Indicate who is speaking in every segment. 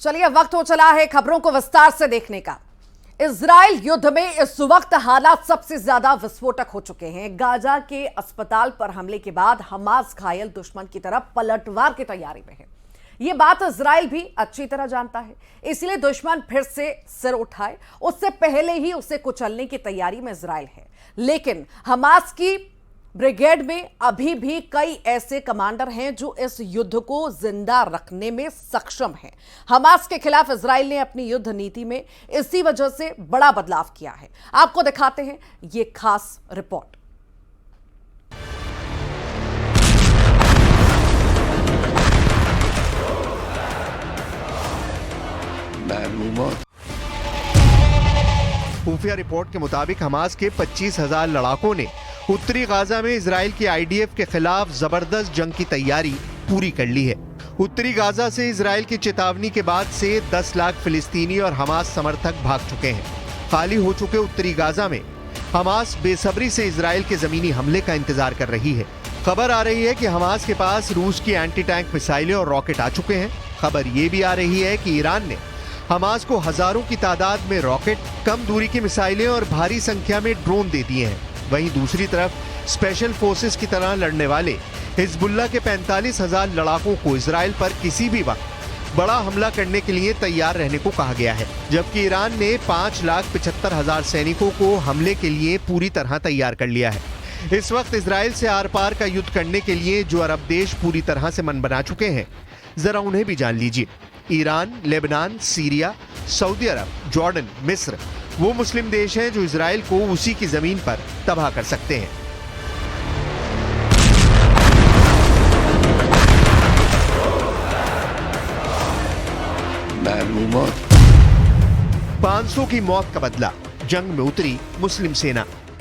Speaker 1: चलिए वक्त हो चला है खबरों को विस्तार से देखने का। इजराइल युद्ध में इस वक्त हालात सबसे ज्यादा विस्फोटक हो चुके हैं। गाजा के अस्पताल पर हमले के बाद हमास घायल दुश्मन की तरफ पलटवार की तैयारी में है। यह बात इजराइल भी अच्छी तरह जानता है, इसलिए दुश्मन फिर से सिर उठाए उससे पहले ही उसे कुचलने की तैयारी में इजराइल है। लेकिन हमास की ब्रिगेड में अभी भी कई ऐसे कमांडर हैं जो इस युद्ध को जिंदा रखने में सक्षम हैं। हमास के खिलाफ इजराइल ने अपनी युद्ध नीति में इसी वजह से बड़ा बदलाव किया है। आपको दिखाते हैं ये खास रिपोर्ट।
Speaker 2: खुफिया रिपोर्ट के मुताबिक हमास के 25,000 लड़ाकों ने उत्तरी गाजा में इजराइल की आईडीएफ के खिलाफ जबरदस्त जंग की तैयारी पूरी कर ली है। उत्तरी गाजा से इजराइल की चेतावनी के बाद से 10 लाख फिलिस्तीनी और हमास समर्थक भाग चुके हैं। खाली हो चुके उत्तरी गाजा में हमास बेसब्री से इजराइल के जमीनी हमले का इंतजार कर रही है। खबर आ रही है कि हमास के पास रूस की एंटी टैंक मिसाइलें और रॉकेट आ चुके हैं। खबर ये भी आ रही है कि ईरान ने हमास को हजारों की तादाद में रॉकेट, कम दूरी की मिसाइलें और भारी संख्या में ड्रोन दे दिए हैं। वहीं दूसरी तरफ स्पेशल फोर्सेस की तरह लड़ने वाले हिजबुल्लाह के 45,000 लड़ाकों को इजराइल पर किसी भी वक्त बड़ा हमला करने के लिए तैयार रहने को कहा गया है, जबकि ईरान ने 5,75,000 सैनिकों को हमले के लिए पूरी तरह तैयार कर लिया है। इस वक्त इजराइल से आर पार का युद्ध करने के लिए जो अरब देश पूरी तरह से मन बना चुके हैं, जरा उन्हें भी जान लीजिए। ईरान, लेबनान, सीरिया, सऊदी अरब, जॉर्डन, मिस्र वो मुस्लिम देश हैं जो इजराइल को उसी की जमीन पर तबाह कर सकते हैं। 500 की मौत का बदला, जंग में उतरी मुस्लिम सेना।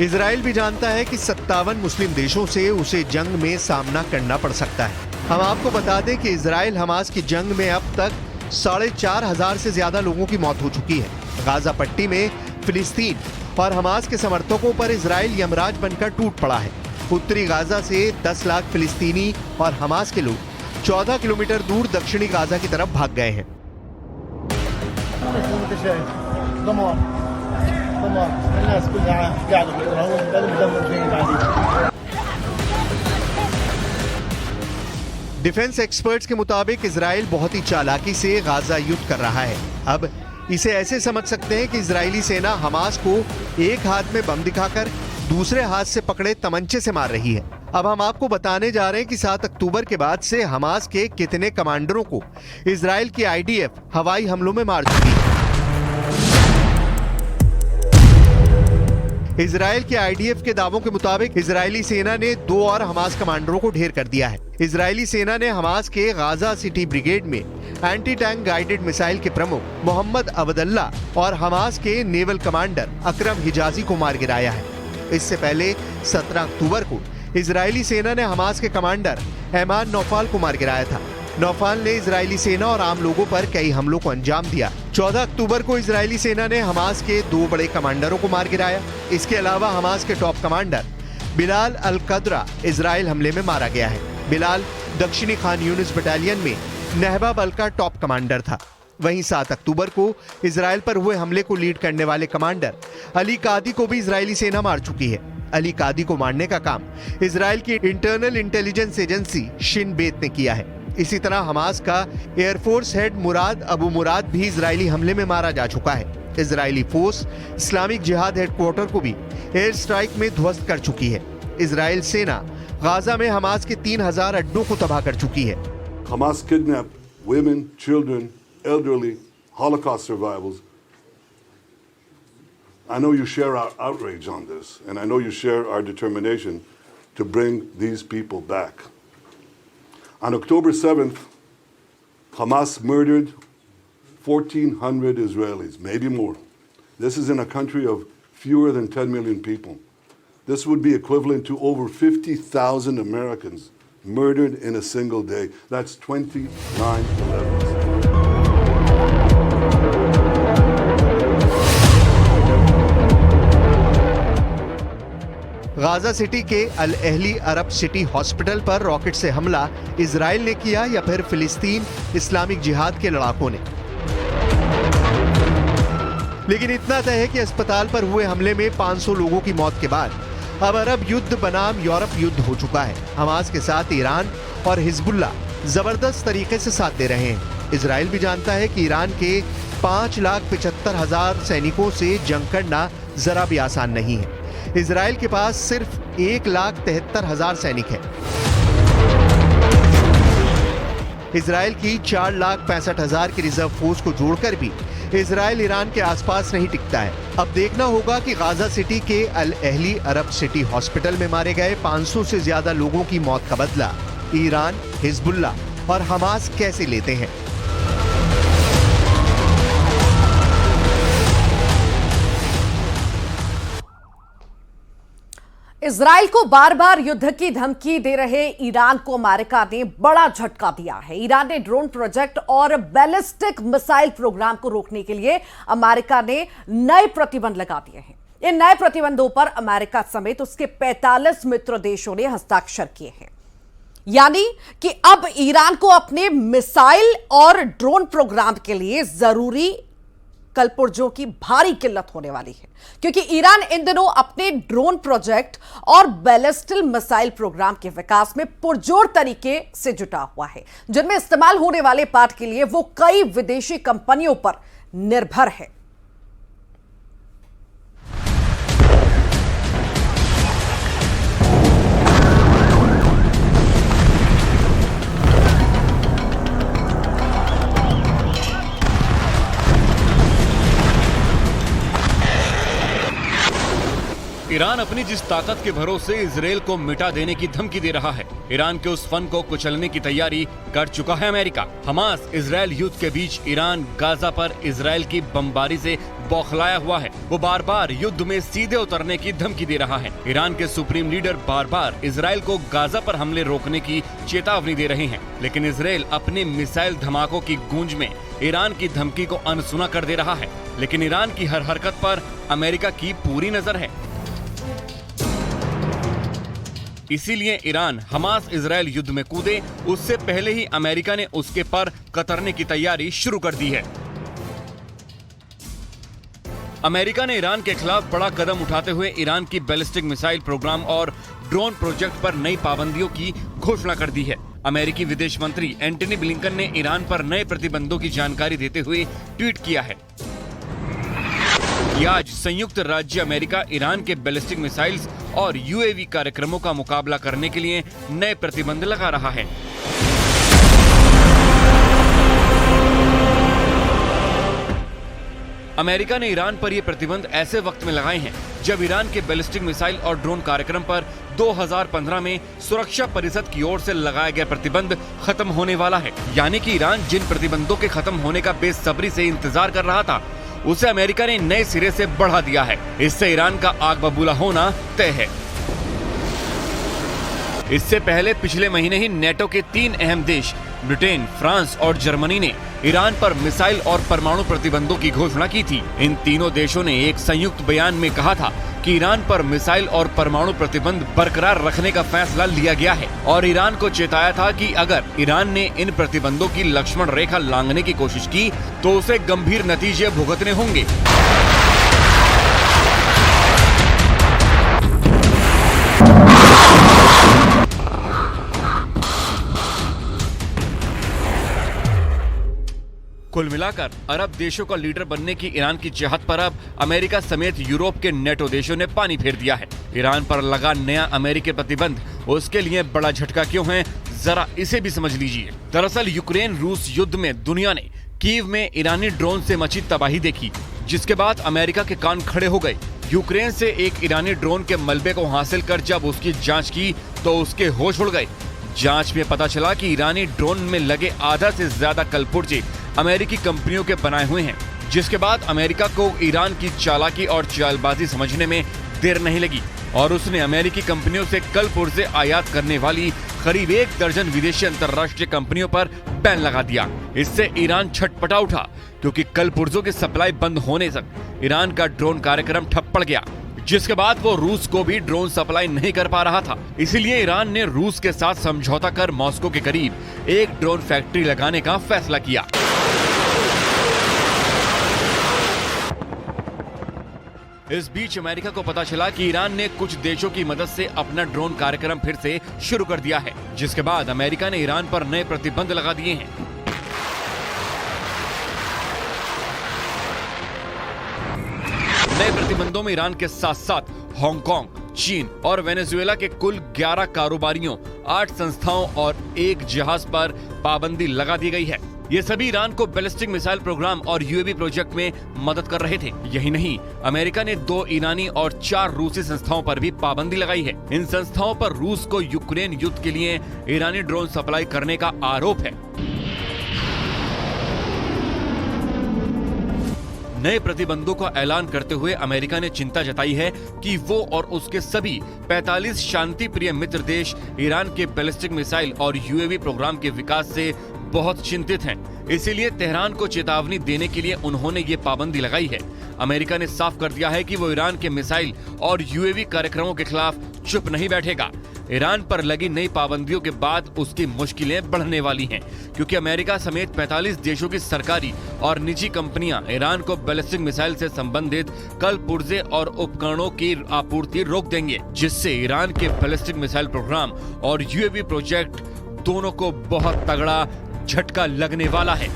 Speaker 2: इजराइल भी जानता है कि 57 मुस्लिम देशों से उसे जंग में सामना करना पड़ सकता है। हम आपको बता दें कि इजराइल हमास की जंग में अब तक 4,500 से ज्यादा लोगों की मौत हो चुकी है। गाजा पट्टी में फिलिस्तीन और हमास के समर्थकों पर इजराइल यमराज बनकर टूट पड़ा है। उत्तरी गाजा से 10 लाख फिलिस्तीनी और हमास के लोग 14 किलोमीटर दूर दक्षिणी गाजा की तरफ भाग गए हैं। डिफेंस एक्सपर्ट्स के मुताबिक इजराइल बहुत ही चालाकी से गाजा युद्ध कर रहा है। अब इसे ऐसे समझ सकते हैं कि इजरायली सेना हमास को एक हाथ में बम दिखाकर दूसरे हाथ से पकड़े तमंचे से मार रही है। अब हम आपको बताने जा रहे हैं कि 7 अक्टूबर के बाद से हमास के कितने कमांडरों को इजराइल की आईडीएफ हवाई हमलों में मार चुकी है। इजराइल के आईडीएफ के दावों के मुताबिक इजरायली सेना ने 2 और हमास कमांडरों को ढेर कर दिया है। इजरायली सेना ने हमास के गाजा सिटी ब्रिगेड में एंटी टैंक गाइडेड मिसाइल के प्रमुख मोहम्मद अब्दुल्ला और हमास के नेवल कमांडर अकरम हिजाजी को मार गिराया है। इससे पहले 17 अक्टूबर को इजरायली सेना ने हमास के कमांडर ऐमान नौफाल को मार गिराया था। नौफाल ने इजरायली सेना और आम लोगों पर कई हमलों को अंजाम दिया। 14 अक्टूबर को इजरायली सेना ने हमास के 2 बड़े कमांडरों को मार गिराया। इसके अलावा हमास के टॉप कमांडर बिलाल अल कद्रा इजराइल हमले में मारा गया है। बिलाल दक्षिणी खान यूनिस बटालियन में नहबा बल का टॉप कमांडर था। वहीं 7 अक्टूबर को इजराइल पर हुए हमले को लीड करने वाले कमांडर अली कादी को भी इजरायली सेना मार चुकी है। अली कादी को मारने का काम इजराइल की इंटरनल इंटेलिजेंस एजेंसी शिन बेत ने किया है। इसी तरह हमास का एयरफोर्स हेड मुराद अबू मुराद भी इजरायली हमले में मारा जा चुका है। इजरायली फोर्स इस्लामिक जिहाद हेडक्वार्टर को भी एयर स्ट्राइक में ध्वस्त कर चुकी है। इजराइल सेना गाजा में हमास के 3,000 अड्डों को तबाह कर चुकी है।
Speaker 3: Hamas kidnapped women, children, elderly, Holocaust survivors. I know you share our outrage on this, and I know you share our determination to bring these people back. On October 7th, Hamas murdered 1,400 Israelis, maybe more. This is in a country of fewer than 10 million people. This would be equivalent to over 50,000 Americans murdered in a single day. That's 29 11s.
Speaker 2: Gaza city के अल Ahli अरब city hospital पर rocket से हमला Israel ने किया या फिर फिलिस्तीन Islamic जिहाद के लड़ाकों ने? लेकिन इतना तय है कि अस्पताल पर हुए हमले में 500 लोगों की मौत के बाद अब अरब युद्ध बनाम यूरोप युद्ध हो चुका है। हमास के साथ ईरान और हिजबुल्ला जबरदस्त तरीके से साथ दे रहे हैं। इजराइल भी जानता है कि ईरान के 5,75,000 सैनिकों से जंग करना जरा भी आसान नहीं है। इजराइल के पास सिर्फ 1,73,000 सैनिक हैं। इजराइल की 4,65,000 की रिजर्व फोर्स को जोड़कर भी इजराइल ईरान के आसपास नहीं टिकता है। अब देखना होगा कि गाजा सिटी के अल अहली अरब सिटी हॉस्पिटल में मारे गए 500 से ज्यादा लोगों की मौत का बदला ईरान, हिजबुल्ला और हमास कैसे लेते हैं।
Speaker 1: इजराइल को बार बार युद्ध की धमकी दे रहे ईरान को अमेरिका ने बड़ा झटका दिया है। ईरान ने ड्रोन प्रोजेक्ट और बैलिस्टिक मिसाइल प्रोग्राम को रोकने के लिए अमेरिका ने नए प्रतिबंध लगा दिए हैं। इन नए प्रतिबंधों पर अमेरिका समेत उसके 45 मित्र देशों ने हस्ताक्षर किए हैं। यानी कि अब ईरान को अपने मिसाइल और ड्रोन प्रोग्राम के लिए जरूरी कलपुर्जों की भारी किल्लत होने वाली है, क्योंकि ईरान इन दिनों अपने ड्रोन प्रोजेक्ट और बैलिस्टिक मिसाइल प्रोग्राम के विकास में पुरजोर तरीके से जुटा हुआ है, जिनमें इस्तेमाल होने वाले पार्ट के लिए वो कई विदेशी कंपनियों पर निर्भर है।
Speaker 4: ईरान अपनी जिस ताकत के भरोसे इजराइल को मिटा देने की धमकी दे रहा है, ईरान के उस फन को कुचलने की तैयारी कर चुका है अमेरिका। हमास इजराइल युद्ध के बीच ईरान गाजा पर इजराइल की बमबारी से बौखलाया हुआ है। वो बार बार युद्ध में सीधे उतरने की धमकी दे रहा है। ईरान के सुप्रीम लीडर बार बार इजराइल को गाजा पर हमले रोकने की चेतावनी दे रहे हैं, लेकिन इजराइल अपने मिसाइल धमाकों की गूंज में ईरान की धमकी को अनसुना कर दे रहा है। लेकिन ईरान की हर हरकत पर अमेरिका की पूरी नजर है। इसीलिए ईरान हमास इजराइल युद्ध में कूदे उससे पहले ही अमेरिका ने उसके पर कतरने की तैयारी शुरू कर दी है। अमेरिका ने ईरान के खिलाफ बड़ा कदम उठाते हुए ईरान की बैलिस्टिक मिसाइल प्रोग्राम और ड्रोन प्रोजेक्ट पर नई पाबंदियों की घोषणा कर दी है। अमेरिकी विदेश मंत्री एंटनी ब्लिंकन ने ईरान पर नए प्रतिबंधों की जानकारी देते हुए ट्वीट किया है कि आज संयुक्त राज्य अमेरिका ईरान के बैलिस्टिक मिसाइल्स और यूएवी कार्यक्रमों का मुकाबला करने के लिए नए प्रतिबंध लगा रहा है। अमेरिका ने ईरान पर ये प्रतिबंध ऐसे वक्त में लगाए हैं जब ईरान के बैलिस्टिक मिसाइल और ड्रोन कार्यक्रम पर 2015 में सुरक्षा परिषद की ओर से लगाया गया प्रतिबंध खत्म होने वाला है। यानी कि ईरान जिन प्रतिबंधों के खत्म होने का बेसब्री से इंतजार कर रहा था, उसे अमेरिका ने नए सिरे से बढ़ा दिया है। इससे ईरान का आग बबूला होना तय है। इससे पहले पिछले महीने ही नेटो के 3 अहम देश ब्रिटेन, फ्रांस और जर्मनी ने ईरान पर मिसाइल और परमाणु प्रतिबंधों की घोषणा की थी। इन तीनों देशों ने एक संयुक्त बयान में कहा था कि ईरान पर मिसाइल और परमाणु प्रतिबंध बरकरार रखने का फैसला लिया गया है और ईरान को चेताया था कि अगर ईरान ने इन प्रतिबंधों की लक्ष्मण रेखा लांघने की कोशिश की तो उसे गंभीर नतीजे भुगतने होंगे। कुल मिलाकर अरब देशों का लीडर बनने की ईरान की चाहत पर अब अमेरिका समेत यूरोप के नेटो देशों ने पानी फेर दिया है। ईरान पर लगा नया अमेरिकी प्रतिबंध उसके लिए बड़ा झटका क्यों है, जरा इसे भी समझ लीजिए। दरअसल यूक्रेन रूस युद्ध में दुनिया ने कीव में ईरानी ड्रोन से मची तबाही देखी, जिसके बाद अमेरिका के कान खड़े हो गए। यूक्रेन से एक ईरानी ड्रोन के मलबे को हासिल कर जब उसकी जाँच की तो उसके होश उड़ गए। जांच में पता चला कि ईरानी ड्रोन में लगे आधा से ज्यादा कलपुर्जे अमेरिकी कंपनियों के बनाए हुए हैं। जिसके बाद अमेरिका को ईरान की चालाकी और चालबाजी समझने में देर नहीं लगी और उसने अमेरिकी कंपनियों से कल पुर्जे आयात करने वाली करीब 1 दर्जन विदेशी अंतर्राष्ट्रीय कंपनियों पर बैन लगा दिया। इससे ईरान छटपटा उठा क्योंकि कल पुर्जों की सप्लाई बंद होने तक ईरान का ड्रोन कार्यक्रम ठप पड़ गया, जिसके बाद वो रूस को भी ड्रोन सप्लाई नहीं कर पा रहा था। इसीलिए ईरान ने रूस के साथ समझौता कर मॉस्को के करीब एक ड्रोन फैक्ट्री लगाने का फैसला किया। इस बीच अमेरिका को पता चला कि ईरान ने कुछ देशों की मदद से अपना ड्रोन कार्यक्रम फिर से शुरू कर दिया है, जिसके बाद अमेरिका ने ईरान पर नए प्रतिबंध लगा दिए हैं। नए प्रतिबंधों में ईरान के साथ साथ हांगकांग, चीन और वेनेजुएला के कुल 11 कारोबारियों, 8 संस्थाओं और 1 जहाज पर पाबंदी लगा दी गई है। ये सभी ईरान को बैलिस्टिक मिसाइल प्रोग्राम और यूएवी प्रोजेक्ट में मदद कर रहे थे। यही नहीं, अमेरिका ने 2 ईरानी और 4 रूसी संस्थाओं पर भी पाबंदी लगाई है। इन संस्थाओं पर रूस को यूक्रेन युद्ध के लिए ईरानी ड्रोन सप्लाई करने का आरोप है। नए प्रतिबंधों का ऐलान करते हुए अमेरिका ने चिंता जताई है कि वो और उसके सभी 45 शांति प्रिय मित्र देश ईरान के बैलिस्टिक मिसाइल और यूएवी प्रोग्राम के विकास से बहुत चिंतित हैं। इसीलिए तेहरान को चेतावनी देने के लिए उन्होंने ये पाबंदी लगाई है। अमेरिका ने साफ कर दिया है कि वो ईरान के मिसाइल और यूएवी कार्यक्रमों के खिलाफ चुप नहीं बैठेगा। ईरान पर लगी नई पाबंदियों के बाद उसकी मुश्किलें बढ़ने वाली हैं, क्योंकि अमेरिका समेत 45 देशों की सरकारी और निजी कंपनियां ईरान को बैलिस्टिक मिसाइल से संबंधित कल पुर्जे और उपकरणों की आपूर्ति रोक देंगे, जिससे ईरान के बैलिस्टिक मिसाइल प्रोग्राम और यूएवी प्रोजेक्ट दोनों को बहुत तगड़ा झटका लगने वाला है।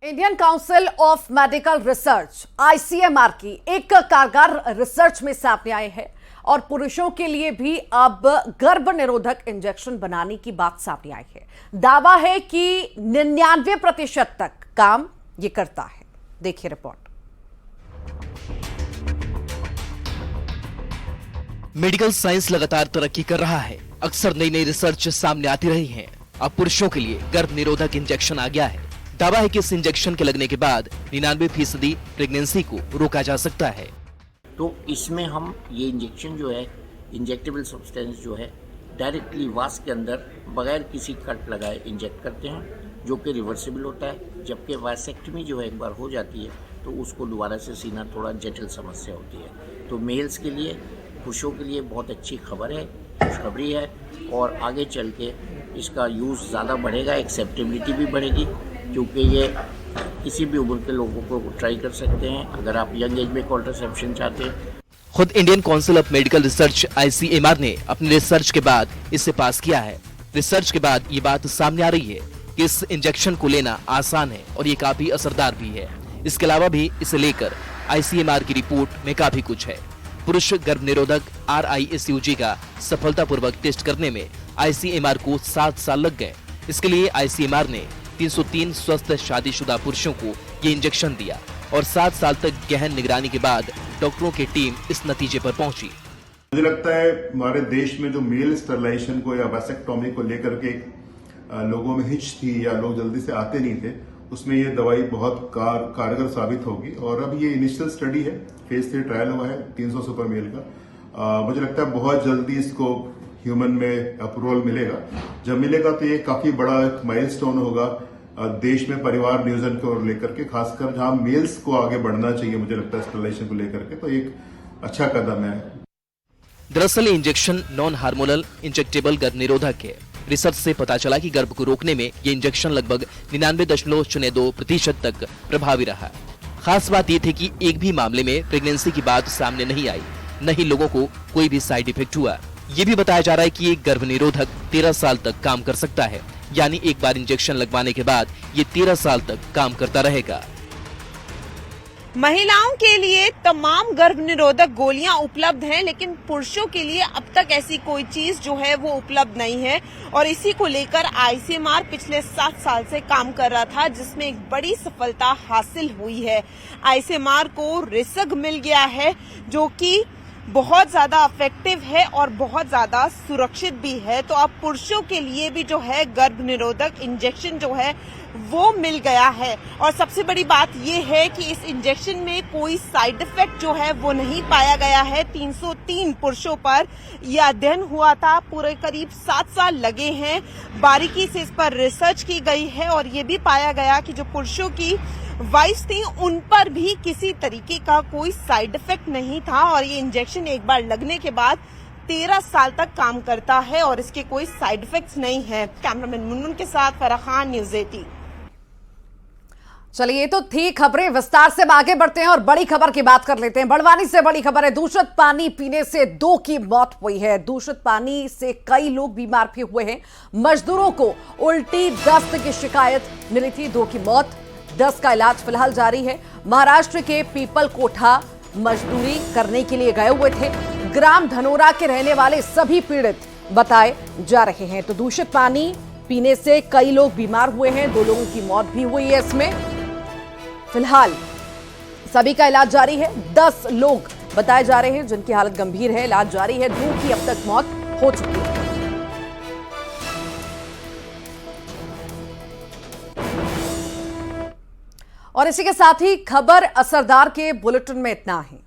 Speaker 1: Indian council of medical research ICMR की एक कारगर रिसर्च में सामने आए हैं और पुरुषों के लिए भी अब गर्भ निरोधक इंजेक्शन बनाने की बात सामने आई है। दावा है कि 99% तक काम ये करता है। देखिए रिपोर्ट।
Speaker 5: मेडिकल साइंस लगातार तरक्की कर रहा है। अक्सर नई नई रिसर्च सामने आती रही है। अब पुरुषों के लिए गर्भ निरोधक इंजेक्शन आ गया है। दावा है कि इस इंजेक्शन के लगने के बाद 99% प्रेगनेंसी को रोका जा सकता है।
Speaker 6: तो इसमें हम ये इंजेक्शन जो है, इंजेक्टेबल सब्सटेंस जो है, डायरेक्टली वास के अंदर बगैर किसी कट लगाए इंजेक्ट करते हैं, जो कि रिवर्सिबल होता है। जबकि वासेक्टमी जो है एक बार हो जाती है तो उसको दोबारा से सीना थोड़ा जटिल समस्या होती है। तो मेल्स के लिए, पुरुषों के लिए बहुत अच्छी खबर है, खुशखबरी है और आगे चल के इसका यूज़ ज़्यादा बढ़ेगा, एक्सेप्टेबिलिटी भी बढ़ेगी, क्योंकि ये किसी भी उम्र के लोगों को ट्राई कर सकते हैं अगर आप यंग एज में कॉन्ट्रासेप्शन चाहते हैं।
Speaker 5: खुद Indian council of medical research ICMR ने अपनी रिसर्च के बाद इसे पास किया है। रिसर्च के बाद ये बात सामने आ रही है कि इस इंजेक्शन को लेना आसान है और ये काफी असरदार भी है। इसके अलावा भी इसे लेकर ICMR की रिपोर्ट में काफी कुछ है। पुरुष गर्भ निरोधक RISUG का सफलतापूर्वक टेस्ट करने में ICMR को 7 साल लग गए। इसके लिए ICMR ने 303 स्वस्थ शादीशुदा पुरुषों को ये इंजेक्शन दिया और 7 साल तक गहन निगरानी के बाद डॉक्टरों की टीम इस नतीजे पर पहुंची।
Speaker 7: मुझे लगता है हमारे देश में जो मेल स्टरलाइजेशन को या वैसेक्टोमी को लेकर के लोगों में हिच थी या लोग जल्दी से आते नहीं थे, उसमें ये दवाई बहुत कारगर साबित होगी। और अब ये इनिशियल स्टडी है, फेज 3 ट्रायल हुआ है 300 सुपर मेल का। मुझे लगता है बहुत जल्दी इसको ह्यूमन में अप्रूवल मिलेगा। जब मिलेगा तो ये काफी बड़ा एक माइलस्टोन होगा देश में परिवार नियोजन को लेकर के, खासकर जहां मेल्स को आगे बढ़ना चाहिए। मुझे लगता है स्टरलाइजेशन को लेकर के तो एक अच्छा कदम है।
Speaker 5: दरअसल इंजेक्शन नॉन हार्मोनल इंजेक्टेबल गर्भ निरोधक है। रिसर्च से पता चला कि गर्भ को रोकने में ये इंजेक्शन लगभग 99.02% तक प्रभावी रहा। खास बात ये थी कि एक भी मामले में प्रेगनेंसी की बात सामने नहीं आई, न ही लोगों को कोई भी साइड इफेक्ट हुआ। ये भी बताया जा रहा है कि ये गर्भ निरोधक 13 साल तक काम कर सकता है, यानी एक बार इंजेक्शन लगवाने के बाद ये 13 साल तक काम करता रहेगा।
Speaker 8: महिलाओं के लिए तमाम गर्भ निरोधक गोलियां उपलब्ध हैं, लेकिन पुरुषों के लिए अब तक ऐसी कोई चीज जो है वो उपलब्ध नहीं है। और इसी को लेकर आईसीएमआर पिछले 7 साल से काम कर रहा था, जिसमें एक बड़ी सफलता हासिल हुई है। आईसीएमआर को रिसर्च मिल गया है, जो कि बहुत ज्यादा इफेक्टिव है और बहुत ज्यादा सुरक्षित भी है। तो अब पुरुषों के लिए भी जो है गर्भ निरोधक इंजेक्शन जो है वो मिल गया है। और सबसे बड़ी बात ये है कि इस इंजेक्शन में कोई साइड इफेक्ट जो है वो नहीं पाया गया है। 303 पुरुषों पर यह अध्ययन हुआ था, पूरे करीब 7 साल लगे हैं, बारीकी से इस पर रिसर्च की गई है और ये भी पाया गया कि जो पुरुषों की वाइफ थी उन पर भी किसी तरीके का कोई साइड इफेक्ट नहीं था। और ये इंजेक्शन एक बार लगने के बाद 13 साल तक काम करता है और इसके कोई साइड इफेक्ट्स नहीं है। कैमरामैन मुनमुन के साथ फराह खान, न्यूज़ 18।
Speaker 1: चलिए, ये तो थी खबरें। विस्तार से आगे बढ़ते हैं और बड़ी खबर की बात कर लेते हैं। बड़वानी से बड़ी खबर है। दूषित पानी पीने से 2 की मौत हुई है। दूषित पानी से कई लोग बीमार भी हुए हैं। मजदूरों को उल्टी दस्त की शिकायत मिली थी, 2 की मौत। दस्त का इलाज फिलहाल जारी है। महाराष्ट्र के पीपल कोठा मजदूरी करने के लिए गए हुए थे। ग्राम धनोरा के रहने वाले सभी पीड़ित बताए जा रहे हैं। तो दूषित पानी पीने से कई लोग बीमार हुए हैं, 2 लोगों की मौत भी हुई है। इसमें फिलहाल सभी का इलाज जारी है। 10 लोग बताए जा रहे हैं जिनकी हालत गंभीर है, इलाज जारी है। 2 की अब तक मौत हो चुकी है। और इसी के साथ ही खबर असरदार के बुलेटिन में इतना ही।